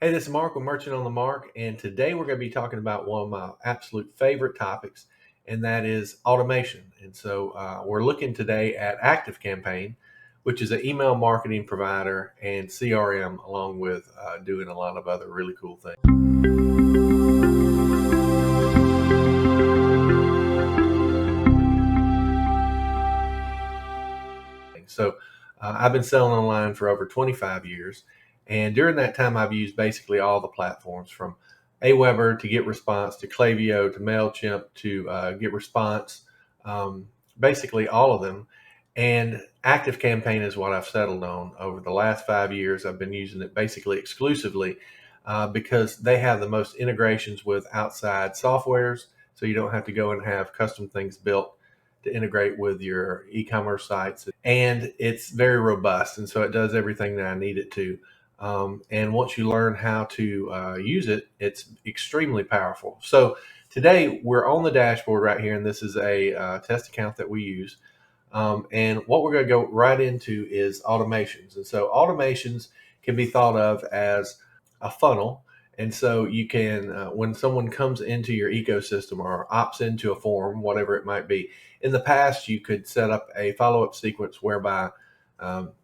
Hey, this is Mark with Merchant on the Mark, and today we're going to be talking about one of my absolute favorite topics, and that is automation. And so we're looking today at Activecampaign, which is an email marketing provider and CRM, along with doing a lot of other really cool things. So I've been selling online for over 25 years. And during that time, I've used basically all the platforms from Aweber to GetResponse to Klaviyo to MailChimp to GetResponse, basically all of them. And ActiveCampaign is what I've settled on over the last 5 years. I've been using it basically exclusively because they have the most integrations with outside softwares. So you don't have to go and have custom things built to integrate with your e-commerce sites, and it's very robust, and so it does everything that I need it to. And once you learn how to use it, it's extremely powerful. So today we're on the dashboard right here, and this is a test account that we use. And what we're going to go right into is automations. And so automations can be thought of as a funnel. And so you can, when someone comes into your ecosystem or opts into a form, whatever it might be, in the past, you could set up a follow-up sequence whereby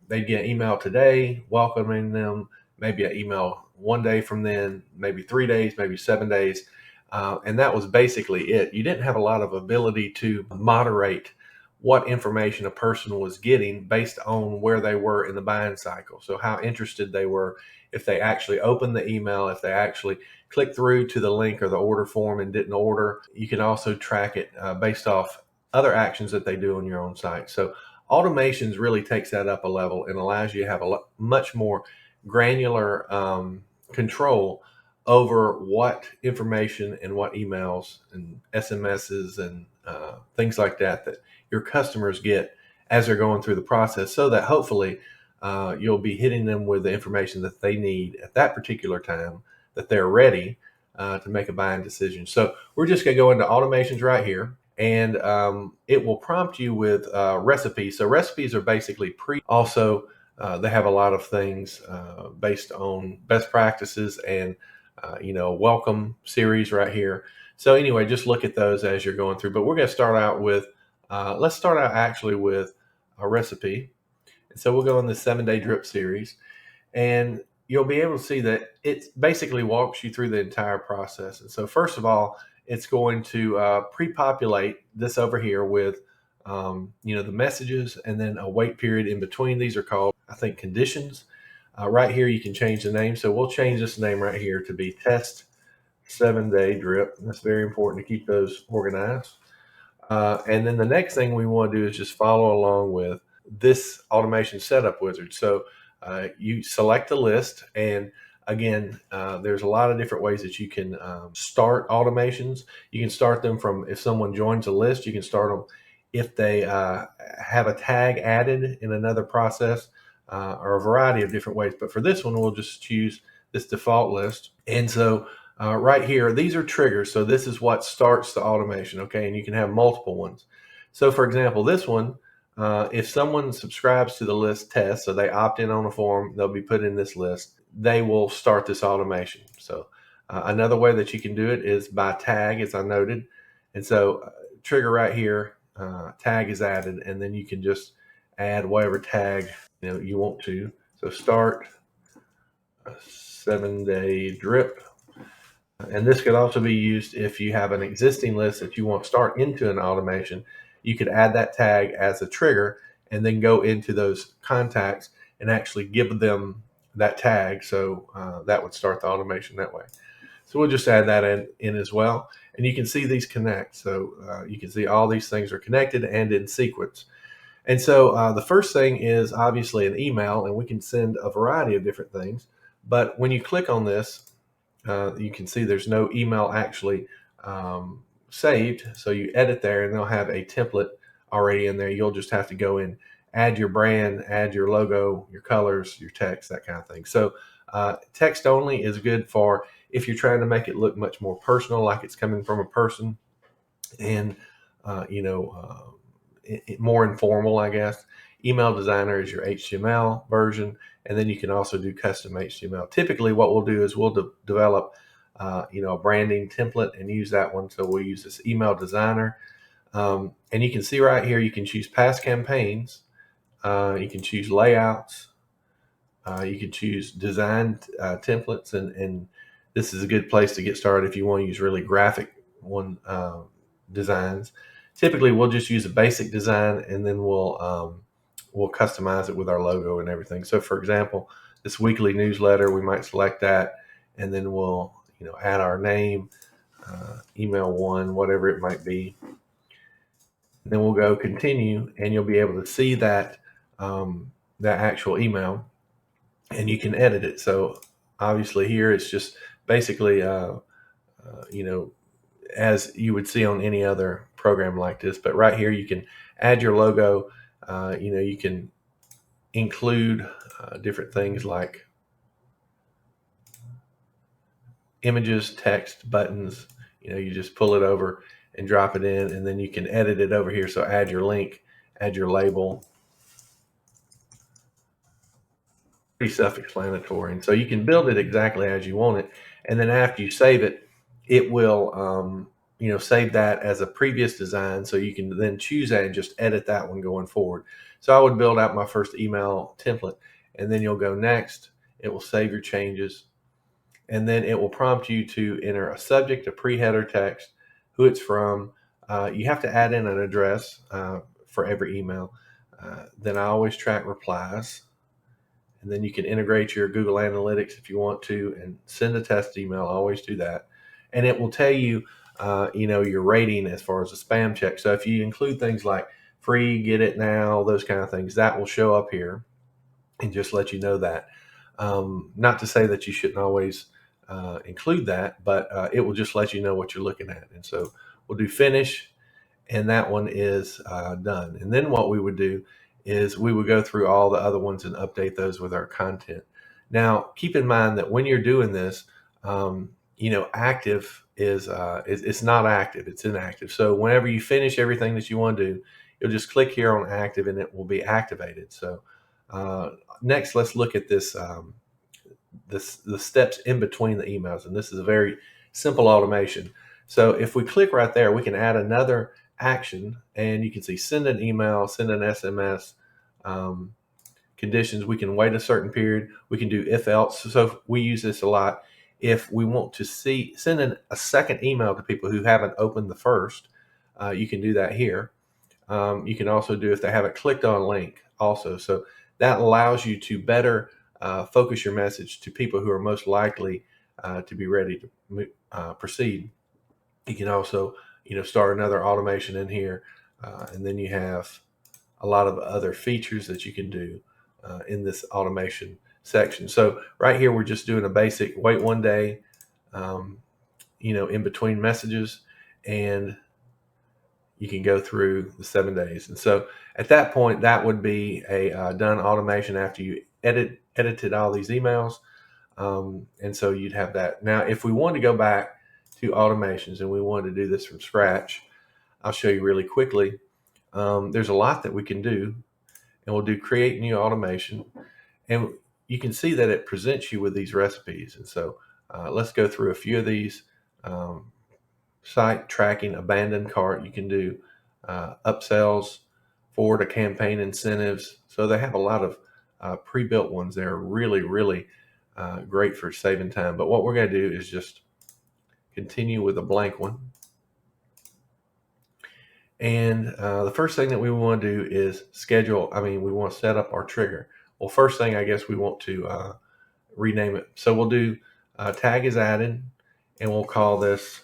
they'd get an email today, welcoming them, maybe an email one day from then, maybe 3 days, maybe 7 days. And that was basically it. You didn't have a lot of ability to moderate what information a person was getting based on where they were in the buying cycle. So how interested they were, if they actually opened the email, if they actually clicked through to the link or the order form and didn't order. You can also track it based off other actions that they do on your own site. So automations really takes that up a level and allows you to have a much more granular control over what information and what emails and SMSs and things like that your customers get as they're going through the process, so that hopefully you'll be hitting them with the information that they need at that particular time, that they're ready to make a buying decision. So we're just going to go into automations right here, and it will prompt you with recipes. So recipes are basically also they have a lot of things based on best practices and welcome series right here. So anyway, just look at those as you're going through. But we're going to start out with, let's start out actually with a recipe. And so we'll go in the 7-day drip series, and you'll be able to see that it basically walks you through the entire process. And so first of all, it's going to pre-populate this over here with, the messages and then a wait period in between. These are called, I think, conditions. Right here, you can change the name. So we'll change this name right here to be Test 7-Day Drip. That's very important to keep those organized. And then the next thing we want to do is just follow along with this automation setup wizard. So you select a list, and again, there's a lot of different ways that you can start automations. You can start them from, if someone joins a list, you can start them if they have a tag added in another process, or a variety of different ways. But for this one, we'll just choose this default list. And so right here, these are triggers. So this is what starts the automation, okay? And you can have multiple ones. So for example, this one, if someone subscribes to the list test, so they opt in on a form, they'll be put in this list, they will start this automation. So another way that you can do it is by tag, as I noted. And so trigger right here, tag is added, and then you can just add whatever tag you want to. So start a 7-day drip. And this could also be used if you have an existing list that you want to start into an automation. You could add that tag as a trigger and then go into those contacts and actually give them that tag. So that would start the automation that way. So we'll just add that in as well. And you can see these connect. So you can see all these things are connected and in sequence. And so the first thing is obviously an email, and we can send a variety of different things. But when you click on this, you can see there's no email actually saved. So you edit there, and they'll have a template already in there. You'll just have to go in, add your brand, add your logo, your colors, your text, that kind of thing. So text only is good for if you're trying to make it look much more personal, like it's coming from a person, and more informal, I guess. Email Designer is your HTML version, and then you can also do custom HTML. Typically, what we'll do is we'll develop a branding template and use that one. So we'll use this Email Designer. And you can see right here, you can choose past campaigns, you can choose layouts, you can choose design templates, and this is a good place to get started if you want to use really graphic designs. Typically, we'll just use a basic design, and then we'll customize it with our logo and everything. So, for example, this weekly newsletter, we might select that, and then we'll add our name, email one, whatever it might be. And then we'll go continue, and you'll be able to see that that actual email, and you can edit it. So obviously here it's just basically as you would see on any other program like this. But right here you can add your logo. You can include different things like images, text, buttons. You just pull it over and drop it in, and then you can edit it over here. So add your link, add your label. Pretty self-explanatory, and so you can build it exactly as you want it. And then after you save it, it will save that as a previous design, so you can then choose that and just edit that one going forward. So I would build out my first email template, and then you'll go next. It will save your changes, and then it will prompt you to enter a subject, a pre-header text, who it's from. You have to add in an address for every email. Then I always track replies. And then you can integrate your Google Analytics if you want to and send a test email. Always do that. And it will tell you, your rating as far as a spam check. So if you include things like free, get it now, those kind of things, that will show up here and just let you know that. Not to say that you shouldn't always include that, but it will just let you know what you're looking at. And so we'll do finish, and that one is done. And then what we would do is we would go through all the other ones and update those with our content. Now, keep in mind that when you're doing this, active is it's not active, it's inactive. So whenever you finish everything that you want to do, you'll just click here on active and it will be activated. So next, let's look at the steps in between the emails. And this is a very simple automation. So if we click right there, we can add another action, and you can see send an email, send an SMS, conditions. We can wait a certain period. We can do if else. So we use this a lot. If we want to send a second email to people who haven't opened the first, you can do that here. You can also do if they haven't clicked on a link also. So that allows you to better focus your message to people who are most likely to be ready to proceed. You can also, start another automation in here, and then you have a lot of other features that you can do in this automation section. So right here, we're just doing a basic wait one day, in between messages, and you can go through the 7 days. And so at that point, that would be a done automation after you edited all these emails. And so you'd have that. Now, if we want to go back to automations and we wanted to do this from scratch, I'll show you really quickly. There's a lot that we can do, and we'll do create new automation. And you can see that it presents you with these recipes. And so let's go through a few of these. Site tracking, abandoned cart, you can do upsells, forward a campaign incentives. So they have a lot of pre-built ones. They're really, really great for saving time. But what we're going to do is just continue with a blank one. And the first thing that we want to do is we want to set up our trigger. Well, first thing, I guess we want to rename it. So we'll do tag is added, and we'll call this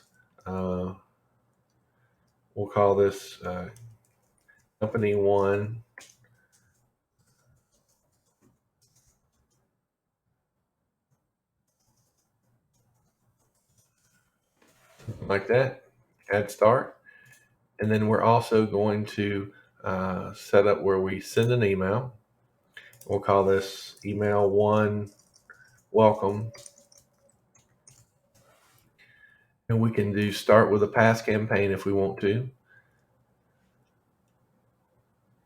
company one. Like that, add start. And then we're also going to set up where we send an email. We'll call this email one welcome. And we can do start with a past campaign if we want to.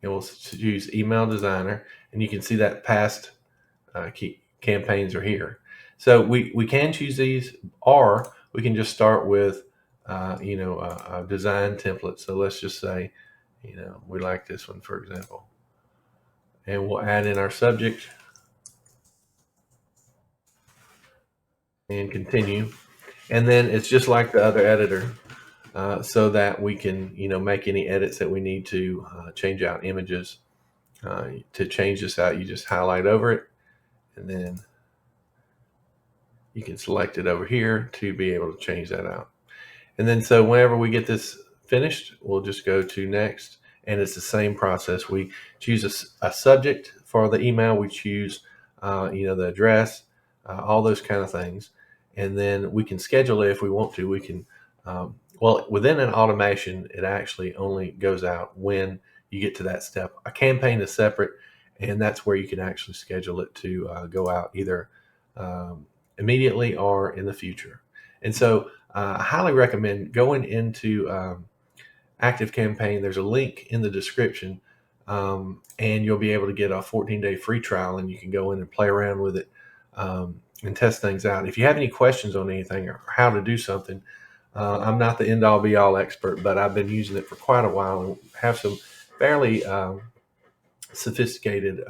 and we'll choose email designer, and you can see that past key campaigns are here. So we can choose these, or we can just start with a design template. So let's just say we like this one, for example, and we'll add in our subject and continue. And then it's just like the other editor, so that we can make any edits that we need to, change out images. To change this out, you just highlight over it, and then you can select it over here to be able to change that out. And then so whenever we get this finished, we'll just go to next. And it's the same process. We choose a subject for the email. We choose, the address, all those kind of things. And then we can schedule it if we want to. We can, well, within an automation, it actually only goes out when you get to that step. A campaign is separate, and that's where you can actually schedule it to go out either immediately or in the future. And so I highly recommend going into Activecampaign. There's a link in the description, and you'll be able to get a 14-day free trial, and you can go in and play around with it and test things out. If you have any questions on anything or how to do something, I'm not the end-all be-all expert, but I've been using it for quite a while and have some fairly sophisticated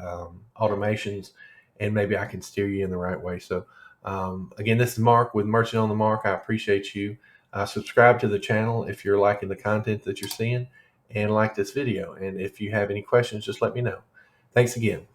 automations, and maybe I can steer you in the right way. So again, this is Mark with Merchant on the Mark. I appreciate you. Subscribe to the channel if you're liking the content that you're seeing, and like this video. And if you have any questions, just let me know. Thanks again.